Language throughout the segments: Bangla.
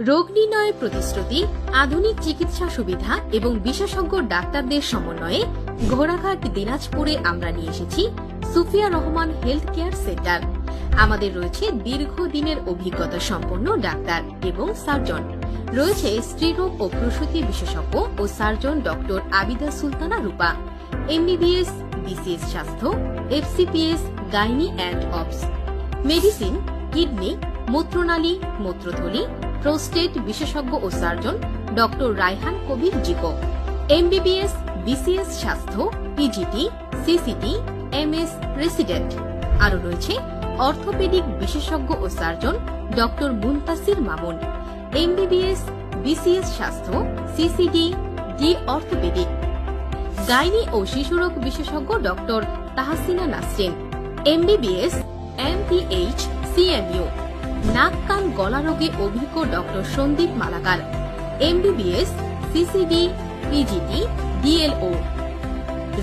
রোগ নির্ণয়ের প্রতিশ্রুতি, আধুনিক চিকিৎসা সুবিধা এবং বিশেষজ্ঞ ডাক্তারদের সমন্বয়ে ঘোড়াঘাট দিনাজপুরে আমরা নিয়ে এসেছি Sufia Rahman health care centre. আমাদের রয়েছে দীর্ঘদিনের অভিজ্ঞতা সম্পন্ন ডাক্তার এবং সার্জন। রয়েছে স্ত্রীরোগ ও প্রসূতি বিশেষজ্ঞ ও surgeon doctor Abida Sultana Rupa, MBBS, BCS স্বাস্থ্য, FCPS, gynae and obs, medicine, kidney, মূত্রনালী, মূত্রথলি, প্রোস্টেট বিশেষজ্ঞ ও surgeon doctor Raihan Kabir Zico, MBBS, BCS স্বাস্থ্য, পিজিটি, সিসিটি, এমএস রেসিডেন্ট। আরও রয়েছে অর্থোপেডিক বিশেষজ্ঞ ও surgeon doctor Muntasir Mamun, MBBS, BCS স্বাস্থ্য, সিসিডি, ডি অর্থোপেডিক, গাইনি ও শিশুরোগ বিশেষজ্ঞ doctor Tahsina Nasrin, MBBS, MPH, CMU, নাক কান গলা রোগে অভিজ্ঞ doctor Sandip Malakar, MBBS, CCD, PGT, DLO,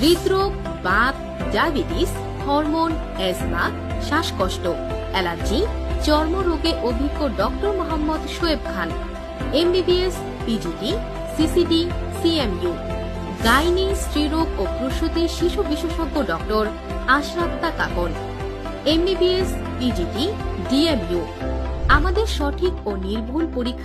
হৃদরোগ, বাত, ডায়াবেটিস, হরমোন, অ্যাজমা, শ্বাসকষ্ট, অ্যালার্জি, চর্মরোগে অভিজ্ঞ doctor Mohammad Shoaib Khan, MBBS, PGT, CCD, CMU, gynae, স্ত্রীরোগ ও প্রসূতি শিশু বিশেষজ্ঞ doctor Ashrafta Kakon, MBBS, PGT, DMU. আমাদের সঠিক ও নির্ভুল পরীক্ষা